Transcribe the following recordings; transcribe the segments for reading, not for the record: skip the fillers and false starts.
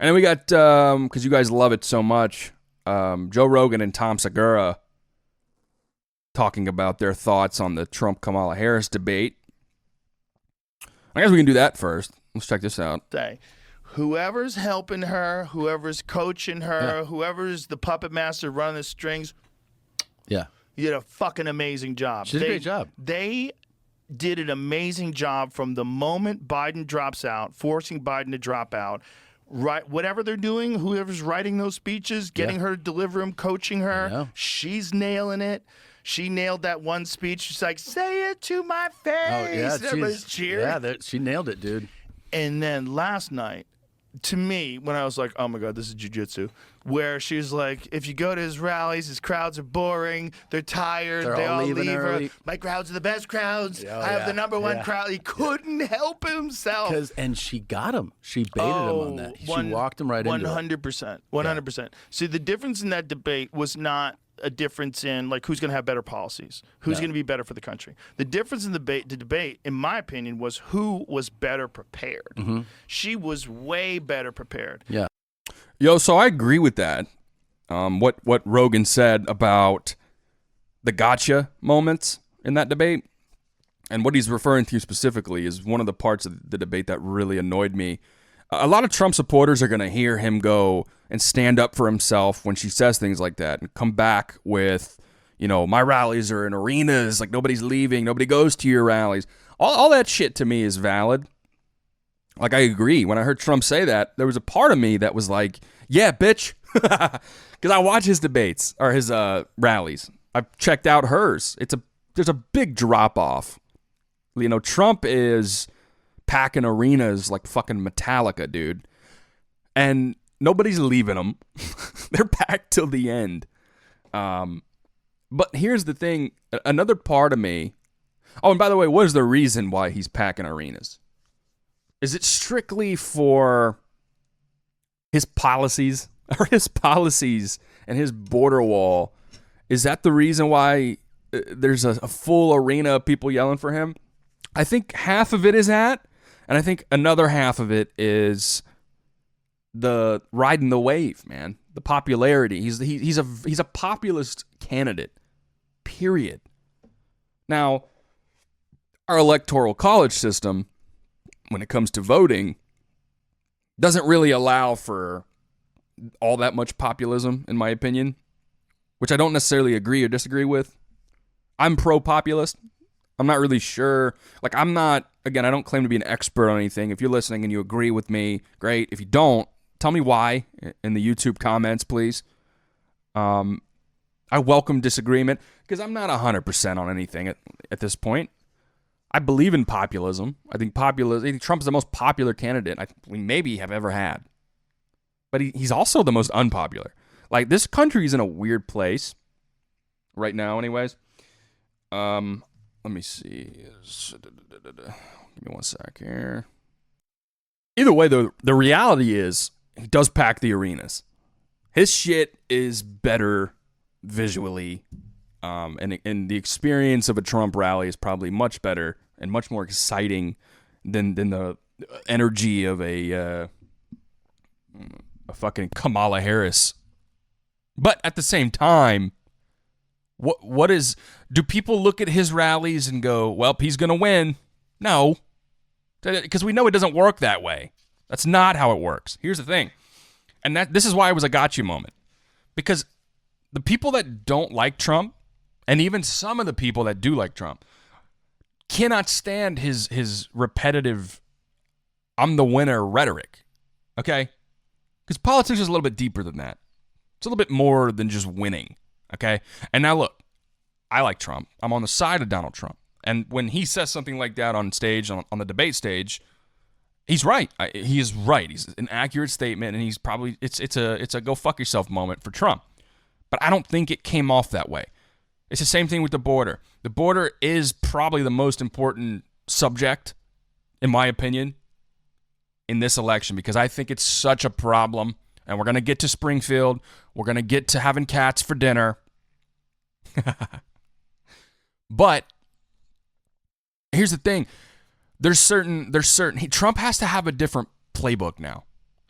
And then we got, because you guys love it so much, Joe Rogan and Tom Segura talking about their thoughts on the Trump-Kamala Harris debate. I guess we can do that first. Let's check this out. Whoever's helping her, whoever's coaching her, whoever's the puppet master running the strings, you did a fucking amazing job. She did a great job. They did an amazing job from the moment Biden drops out, forcing Biden to drop out. Right, whatever they're doing, whoever's writing those speeches, getting her to deliver them, coaching her, she's nailing it. She nailed that one speech. She's like, "Say it to my face." Oh yeah, everybody's cheering. Yeah, she nailed it, dude. And then last night, to me, when I was like, "Oh my God, this is jujitsu," where she's like, "If you go to his rallies, his crowds are boring. They're tired. They all leave early. My crowds are the best crowds. I have the number one crowd." He couldn't help himself. And she got him. She baited him on that. She walked him right into it. 100%. 100%. See, the difference in that debate was not a difference in like who's going to have better policies, who's going to be better for the country. The difference in the debate, in my opinion, was who was better prepared. She was way better prepared. Yeah. Yo, so I agree with that. What Rogan said about the gotcha moments in that debate, and what he's referring to specifically is one of the parts of the debate that really annoyed me. A lot of Trump supporters are going to hear him go and stand up for himself when she says things like that and come back with, you know, my rallies are in arenas, like nobody's leaving, nobody goes to your rallies. All that shit to me is valid. Like, I agree. When I heard Trump say that, there was a part of me that was like, yeah, bitch. Because I watch his debates or his rallies. I've checked out hers. There's a big drop off. You know, Trump is packing arenas like fucking Metallica, dude. And nobody's leaving them. They're packed till the end. But here's the thing. Another part of me. Oh, and by the way, what is the reason why he's packing arenas? Is it strictly for his policies? Or his policies and his border wall? Is that the reason why there's a full arena of people yelling for him? I think half of it is that. And I think another half of it is the riding the wave, man. The popularity. He's a populist candidate. Period. Now, our electoral college system, when it comes to voting, doesn't really allow for all that much populism, in my opinion, which I don't necessarily agree or disagree with. I'm pro-populist. I'm not really sure. Like, I'm not, again, I don't claim to be an expert on anything. If you're listening and you agree with me, great. If you don't, tell me why in the YouTube comments, please. I welcome disagreement because I'm not 100% on anything at this point. I believe in populism. I think Trump is the most popular candidate we maybe have ever had. But he's also the most unpopular. Like, this country is in a weird place right now anyways. Let me see. Give me one sec here. Either way, the reality is he does pack the arenas. His shit is better visually. And the experience of a Trump rally is probably much better and much more exciting than the energy of a fucking Kamala Harris. But at the same time, do people look at his rallies and go, well, he's going to win? No. Because we know it doesn't work that way. That's not how it works. Here's the thing. And this is why it was a gotcha moment. Because the people that don't like Trump, and even some of the people that do like Trump, cannot stand his repetitive, I'm the winner rhetoric. Okay? Because politics is a little bit deeper than that. It's a little bit more than just winning. Okay? And now look, I like Trump. I'm on the side of Donald Trump. And when he says something like that on stage, on the debate stage, he's right. He is right. He's an accurate statement, and he's probably it's a go fuck yourself moment for Trump. But I don't think it came off that way. It's the same thing with the border. The border is probably the most important subject, in my opinion, in this election, because I think it's such a problem. And we're going to get to Springfield. We're going to get to having cats for dinner. But here's the thing. Trump has to have a different playbook now.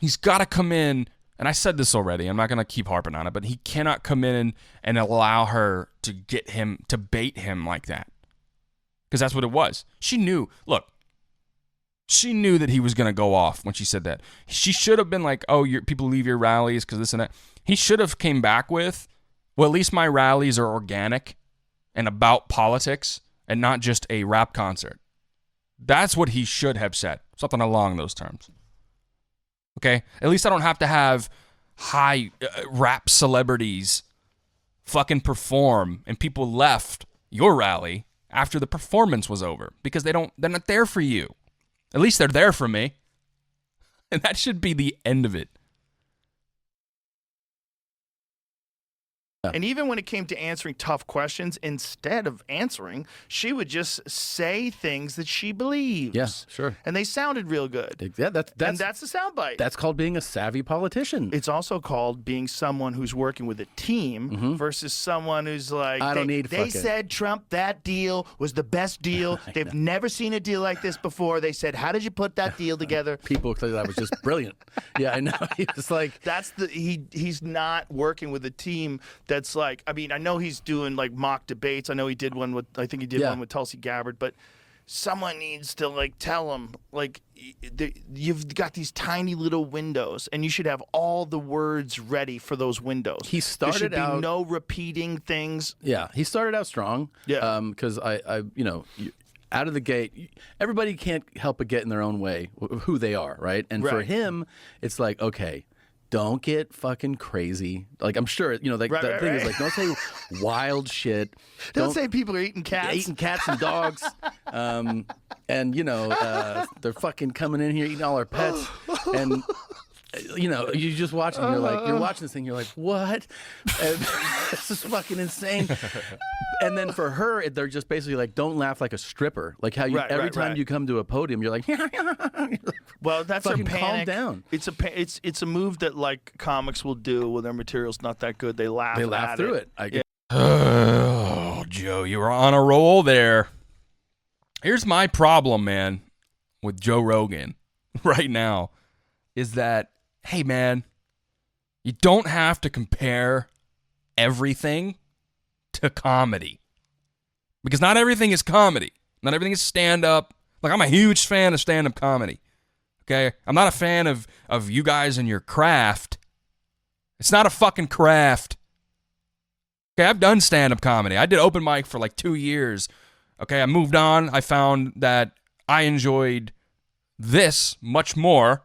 He's got to come in, and I said this already, I'm not going to keep harping on it, but he cannot come in and allow her to get him, to bait him like that. Because that's what it was. She knew, look, she knew that he was going to go off when she said that. She should have been like, oh, people leave your rallies because this and that. He should have came back with, well, at least my rallies are organic and about politics and not just a rap concert. That's what he should have said. Something along those terms. Okay? At least I don't have to have high rap celebrities fucking perform and people left your rally after the performance was over because they're not there for you. At least they're there for me. And that should be the end of it. And even when it came to answering tough questions, instead of answering, she would just say things that she believes. Yeah, sure. And they sounded real good. Yeah, that's a soundbite. That's called being a savvy politician. It's also called being someone who's working with a team versus someone who's like, they said Trump, that deal was the best deal. They've never seen a deal like this before. They said, how did you put that deal together? People said that was just brilliant. Yeah, I know. He was like, he's not working with a team that's like, I mean, I know he's doing like mock debates. I know he did one with, I think he did one with Tulsi Gabbard, but someone needs to like tell him, like, you've got these tiny little windows and you should have all the words ready for those windows. He started there should out, be no repeating things. Yeah, he started out strong. Yeah. Because I out of the gate, everybody can't help but get in their own way who they are, right? And for him, it's like, okay, don't get fucking crazy. Like, I'm sure, the thing is, like, don't say wild shit. Don't say people are eating cats. Eating cats and dogs. And, they're fucking coming in here eating all our pets. And, you just watch it and you're watching this thing, you're like, what? And this is fucking insane. And then for her, they're just basically like, don't laugh like a stripper. Like how every time you come to a podium, you're like, well, that's fucking a panic. Calm down. It's a move that like comics will do when their material's not that good. They laugh. They laugh through it. Oh, Joe, you were on a roll there. Here's my problem, man, with Joe Rogan right now, is that, hey, man, you don't have to compare everything to comedy. Because not everything is comedy. Not everything is stand-up. Like, I'm a huge fan of stand-up comedy. Okay? I'm not a fan of you guys and your craft. It's not a fucking craft. Okay, I've done stand-up comedy. I did open mic for like 2 years. Okay, I moved on. I found that I enjoyed this much more.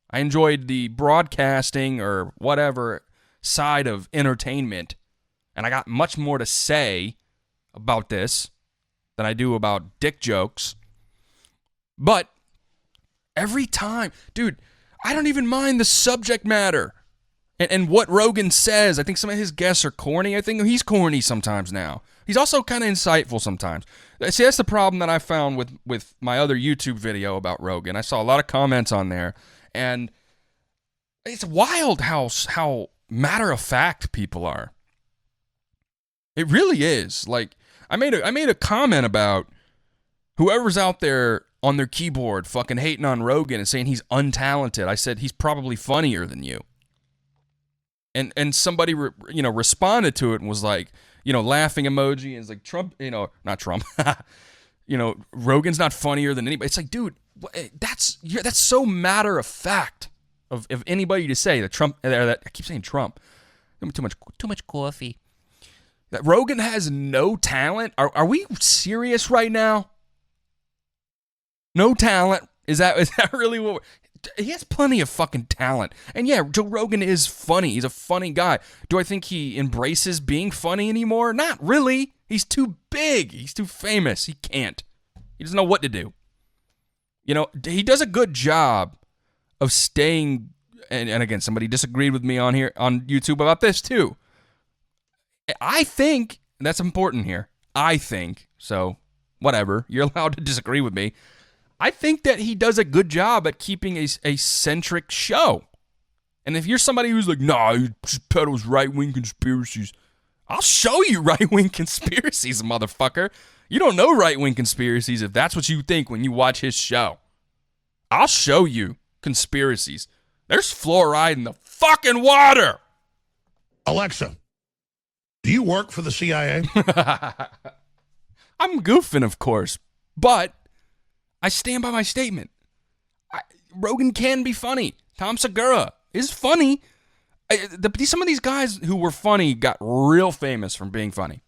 I enjoyed the broadcasting or whatever side of entertainment, and I got much more to say about this than I do about dick jokes. But every time, dude, I don't even mind the subject matter and what Rogan says. I think some of his guests are corny. I think he's corny sometimes now. He's also kind of insightful sometimes. See, that's the problem that I found with my other YouTube video about Rogan. I saw a lot of comments on there, and it's wild how matter-of-fact people are. It really is. Like, I made a comment about whoever's out there on their keyboard fucking hating on Rogan and saying he's untalented. I said he's probably funnier than you. And somebody responded to it and was like, laughing emoji, and it's like Trump, not Trump. Rogan's not funnier than anybody. It's like, dude, that's so matter of fact of anybody to say that Trump. That I keep saying Trump. Too much coffee. That Rogan has no talent. Are we serious right now? No talent. Is that really what? He has plenty of fucking talent. And yeah, Joe Rogan is funny. He's a funny guy. Do I think he embraces being funny anymore? Not really. He's too big. He's too famous. He can't. He doesn't know what to do. He does a good job of staying, and again, somebody disagreed with me on YouTube about this too. I think, and that's important here, I think, so whatever, you're allowed to disagree with me. I think that he does a good job at keeping a centric show. And if you're somebody who's like, nah, he just peddles right-wing conspiracies, I'll show you right-wing conspiracies, motherfucker. You don't know right-wing conspiracies if that's what you think when you watch his show. I'll show you conspiracies. There's fluoride in the fucking water. Alexa, do you work for the CIA? I'm goofing, of course, but I stand by my statement. Rogan can be funny. Tom Segura is funny. Some of these guys who were funny got real famous from being funny.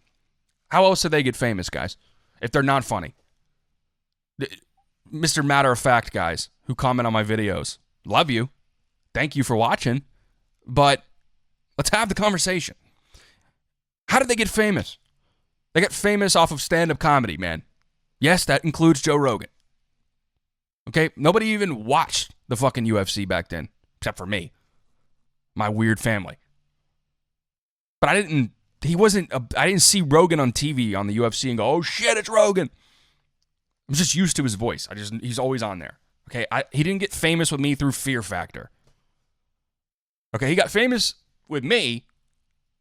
How else did they get famous, guys, if they're not funny? Mr. Matter of Fact guys who comment on my videos. Love you. Thank you for watching. But let's have the conversation. How did they get famous? They got famous off of stand-up comedy, man. Yes, that includes Joe Rogan. Okay? Nobody even watched the fucking UFC back then, except for me. My weird family. But I didn't see Rogan on TV on the UFC and go, oh shit, it's Rogan. I'm just used to his voice. He's always on there. Okay, he didn't get famous with me through Fear Factor. Okay, he got famous with me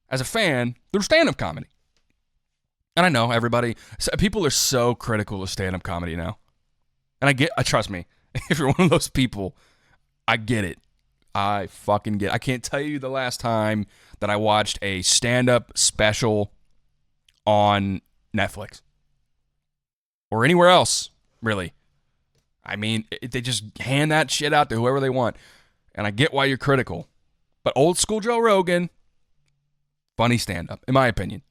as a fan through stand-up comedy. And I know people are so critical of stand-up comedy now. And trust me, if you're one of those people, I get it. I fucking get it. I can't tell you the last time that I watched a stand-up special on Netflix. Or anywhere else, really. I mean, they just hand that shit out to whoever they want. And I get why you're critical. But old school Joe Rogan, funny stand-up, in my opinion.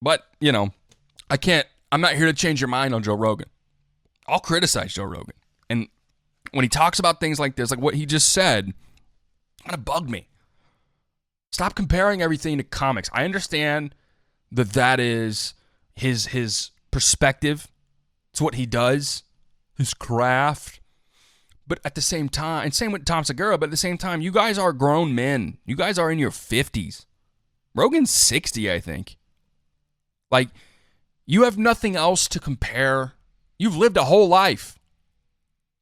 But, I'm not here to change your mind on Joe Rogan. I'll criticize Joe Rogan. And when he talks about things like this, like what he just said, kind of bugged me. Stop comparing everything to comics. I understand that is his perspective. It's what he does, his craft. But at the same time, and same with Tom Segura, but at the same time, you guys are grown men. You guys are in your 50s. Rogan's 60, I think. Like, you have nothing else to compare. You've lived a whole life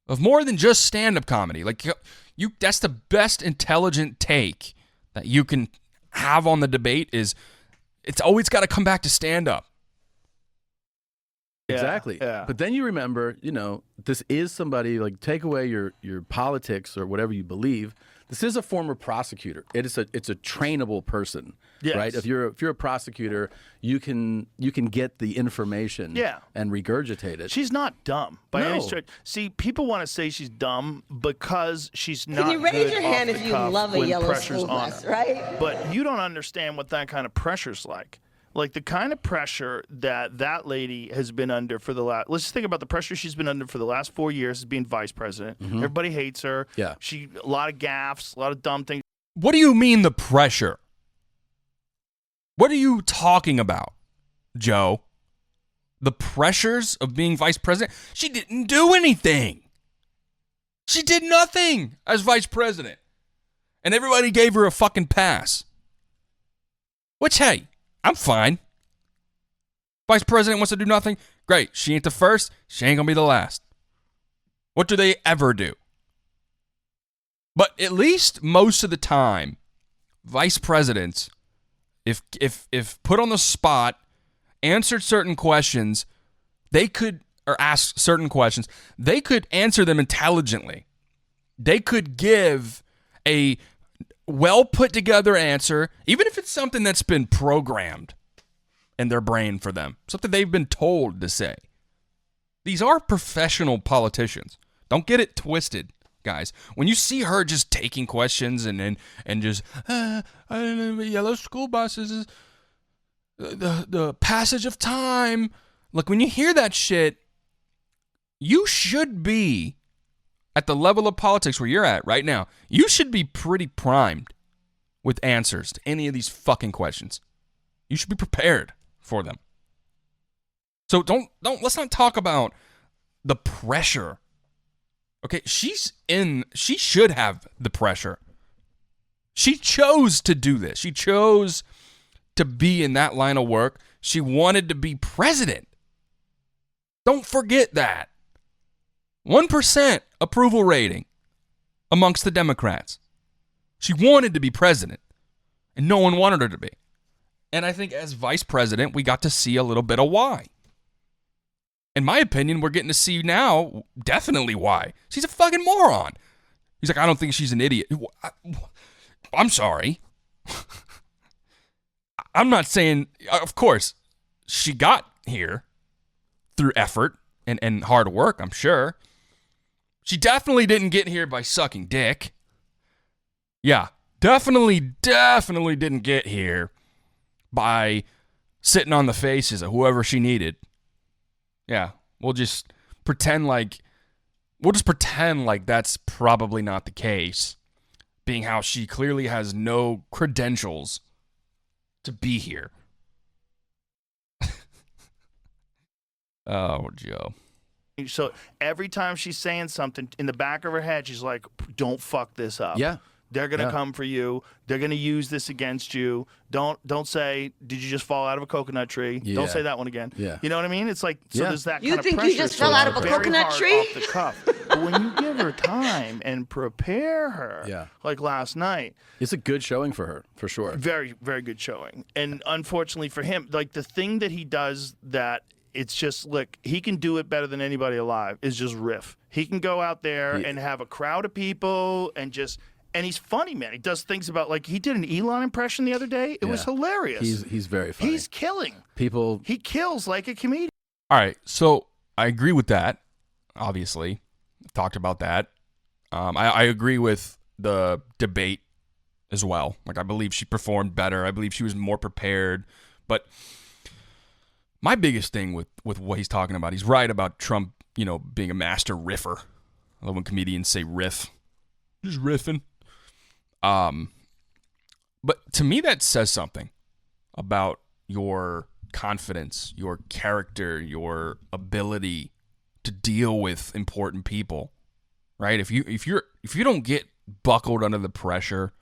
of more than just stand-up comedy. Like, that's the best intelligent take that you can have on the debate is it's always got to come back to stand-up. Exactly. Yeah. But then you remember, this is somebody, like, take away your politics or whatever you believe. This is a former prosecutor. It's a trainable person, Yes. right? If you're a prosecutor, you can get the information and regurgitate it. She's not dumb by any No. stretch. See, people want to say she's dumb because she's not. Can you raise good your off hand the if you cuff love a when yellow pressure's school on bus, her. right? But you don't understand what that kind of pressure's like. Like the kind of pressure that lady has been under for the last. Let's just think about the pressure she's been under for the last 4 years as being vice president. Everybody hates her. Yeah. A lot of gaffes, a lot of dumb things. What do you mean the pressure? What are you talking about, Joe? The pressures of being vice president? She didn't do anything. She did nothing as vice president. And everybody gave her a fucking pass. Which, hey, I'm fine. Vice president wants to do nothing? Great. She ain't the first. She ain't going to be the last. What do they ever do? But at least most of the time, vice presidents, if put on the spot, answered certain questions, or asked certain questions, they could answer them intelligently. They could give a well put together answer, even if it's something that's been programmed in their brain for them, something they've been told to say. These are professional politicians. Don't get it twisted, guys. When you see her just taking questions and just yellow school buses, the passage of time. Look, when you hear that shit, you should be at the level of politics where you're at right now. You should be pretty primed with answers to any of these fucking questions. You should be prepared for them. So let's not talk about the pressure. Okay, she should have the pressure. She chose to do this. She chose to be in that line of work. She wanted to be president. Don't forget that. 1% approval rating amongst the Democrats. She wanted to be president, and no one wanted her to be. And I think as vice president, we got to see a little bit of why. In my opinion, we're getting to see now definitely why. She's a fucking moron. He's like, I don't think she's an idiot. I'm sorry. I'm not saying, of course, she got here through effort and hard work, I'm sure. She definitely didn't get here by sucking dick. Yeah, definitely didn't get here by sitting on the faces of whoever she needed. Yeah, we'll just pretend like that's probably not the case, being how she clearly has no credentials to be here. Oh, Joe. So every time she's saying something, in the back of her head, she's like, don't fuck this up. Yeah. They're going to come for you. They're going to use this against you. Don't say, did you just fall out of a coconut tree? Yeah. Don't say that one again. Yeah. You know what I mean? It's like, so there's that You kind of think pressure. you just So fell out it's of a very coconut hard tree? off the cuff. But when you give her time and prepare her, like last night. It's a good showing for her, for sure. Very, very good showing. And unfortunately for him, like the thing that he does that it's just, look, he can do it better than anybody alive is just riff. He can go out there and have a crowd of people and he's funny, man. He does things about, like, he did an Elon impression the other day. It was hilarious. He's very funny. He's killing. People. He kills like a comedian. All right, so I agree with that, obviously. Talked about that. I agree with the debate as well. Like, I believe she performed better. I believe she was more prepared. But my biggest thing with what he's talking about, he's right about Trump, being a master riffer. I love when comedians say riff. Just riffing. But to me, that says something about your confidence, your character, your ability to deal with important people, right? If you don't get buckled under the pressure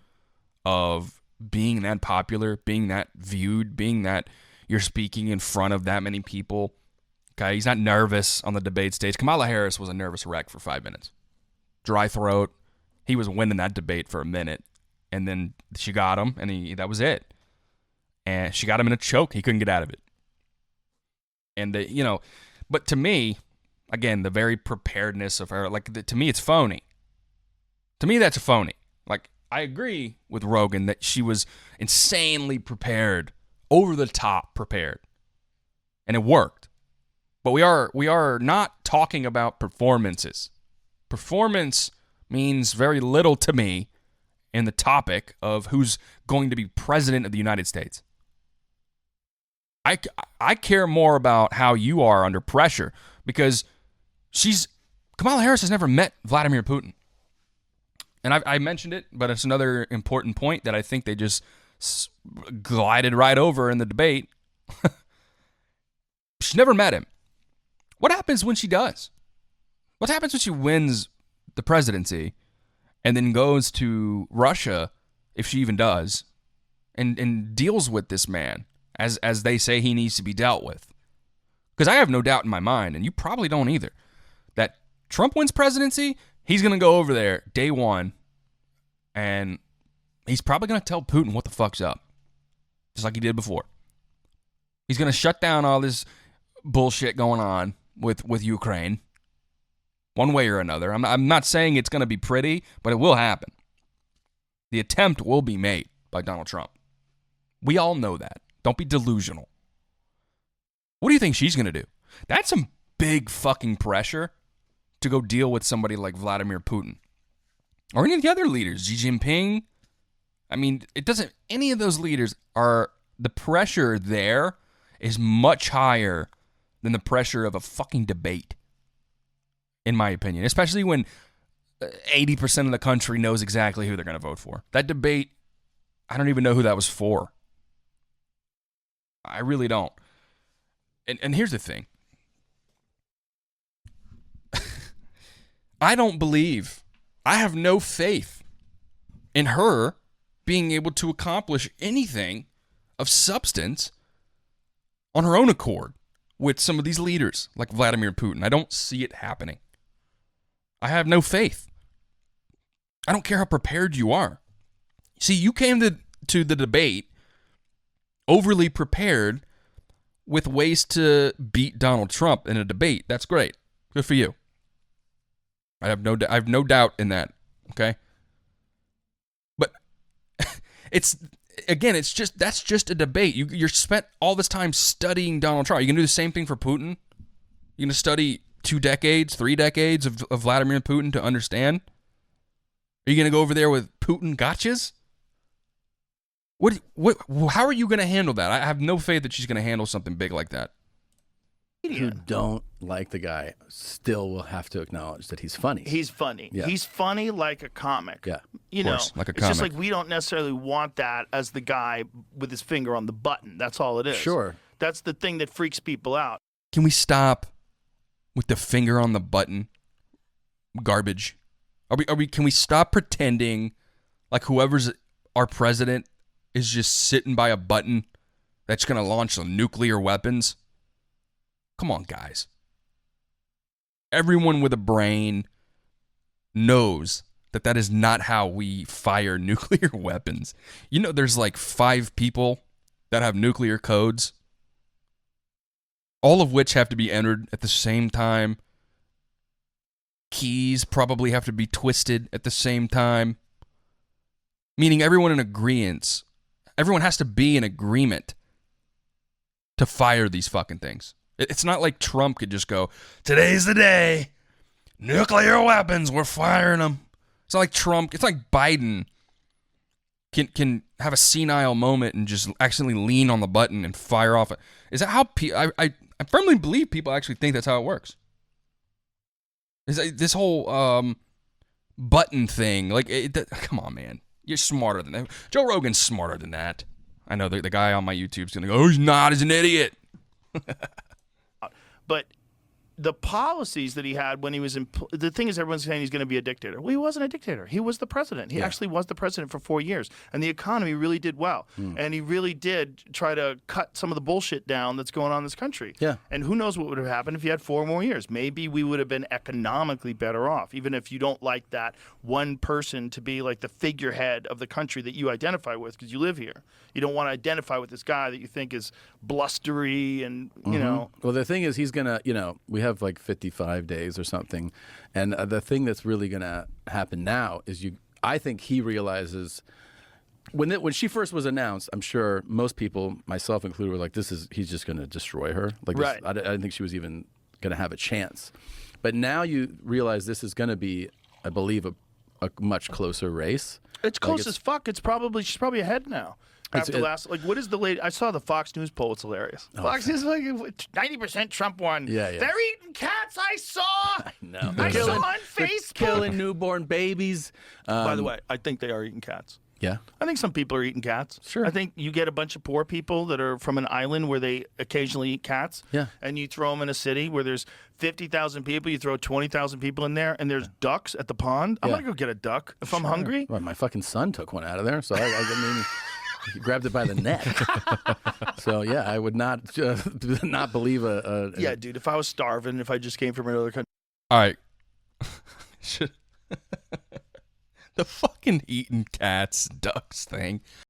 of being that popular, being that viewed, being that you're speaking in front of that many people, okay? He's not nervous on the debate stage. Kamala Harris was a nervous wreck for 5 minutes. Dry throat. He was winning that debate for a minute, and then she got him, and that was it. And she got him in a choke. He couldn't get out of it. And but to me, again, the very preparedness of her, to me, it's phony. To me, that's a phony. Like, I agree with Rogan that she was insanely prepared, over the top prepared, and it worked. But we are not talking about performances. Performance means very little to me in the topic of who's going to be president of the United States. I care more about how you are under pressure, because Kamala Harris has never met Vladimir Putin. And I mentioned it, but it's another important point that I think they just glided right over in the debate. She never met him. What happens when she does? What happens when she wins the presidency and then goes to Russia, if she even does, and deals with this man as they say he needs to be dealt with? Because I have no doubt in my mind, and you probably don't either, that Trump wins presidency, he's going to go over there day one, and he's probably going to tell Putin what the fuck's up, just like he did before. He's going to shut down all this bullshit going on with Ukraine, one way or another. I'm not saying it's going to be pretty, but it will happen. The attempt will be made by Donald Trump. We all know that. Don't be delusional. What do you think she's going to do? That's some big fucking pressure to go deal with somebody like Vladimir Putin. Or any of the other leaders, Xi Jinping. I mean, any of those leaders the pressure there is much higher than the pressure of a fucking debate, in my opinion. Especially when 80% of the country knows exactly who they're going to vote for. That debate, I don't even know who that was for. I really don't. And here's the thing. I have no faith in her being able to accomplish anything of substance on her own accord with some of these leaders like Vladimir Putin. I don't see it happening. I have no faith. I don't care how prepared you are. See, you came to the debate overly prepared with ways to beat Donald Trump in a debate. That's great. Good for you. I have no doubt in that. Okay? it's again, that's just a debate. You're spent all this time studying Donald Trump. You can do the same thing for Putin. You're gonna study 2 decades, 3 decades of Vladimir Putin to understand. Are you gonna go over there with Putin gotchas? How are you gonna handle that? I have no faith that she's gonna handle something big like that. Who don't like the guy still will have to acknowledge that he's funny. He's funny. Yeah. He's funny like a comic. Yeah. You Of course, know, like a it's just comic. like we don't necessarily want that as the guy with his finger on the button. That's all it is. Sure. That's the thing that freaks people out. Can we stop with the finger on the button garbage? Can we stop pretending like whoever's our president is just sitting by a button that's going to launch some nuclear weapons? Come on, guys. Everyone with a brain knows that is not how we fire nuclear weapons. You know, there's like 5 people that have nuclear codes, all of which have to be entered at the same time. Keys probably have to be twisted at the same time, meaning everyone in agreement. Everyone has to be in agreement to fire these fucking things. It's not like Trump could just go, today's the day. Nuclear weapons, we're firing them. It's not like Trump. It's like Biden can have a senile moment and just accidentally lean on the button and fire off. Is that how I firmly believe people actually think that's how it works. Is this whole button thing, like, come on, man. You're smarter than that. Joe Rogan's smarter than that. I know the guy on my YouTube's going to go, oh, he's not. He's an idiot. But the policies that he had when he was in, the thing is, everyone's saying he's going to be a dictator. Well, he wasn't a dictator. He was the president. He actually was the president for 4 years, and the economy really did well. And he really did try to cut some of the bullshit down that's going on in this country. Yeah. And who knows what would have happened if he had 4 more years? Maybe we would have been economically better off, even if you don't like that one person to be like the figurehead of the country that you identify with because you live here. You don't want to identify with this guy that you think is blustery and, you know. Well, the thing is, he's going to, we have like 55 days or something. And the thing that's really going to happen now is I think he realizes when she first was announced, I'm sure most people, myself included, were like, he's just going to destroy her. Like, Right. I didn't think she was even going to have a chance. But now you realize this is going to be, I believe, a much closer race. It's close as fuck. She's probably ahead now. After what is the late? I saw the Fox News poll. It's hilarious. Fox is like 90% Trump won. Yeah. They're eating cats. I saw. No. I saw on They're Facebook. killing newborn babies. By the way, I think they are eating cats. Yeah. I think some people are eating cats. Sure. I think you get a bunch of poor people that are from an island where they occasionally eat cats. Yeah. And you throw them in a city where there's 50,000 people. You throw 20,000 people in there, and there's ducks at the pond. I'm Yeah. gonna go get a duck if I'm hungry. Well, my fucking son took one out of there, so I mean, he grabbed it by the neck. So yeah, I would not not believe a Yeah, dude. If I was starving, if I just came from another country. All right. The fucking eating cats, ducks thing.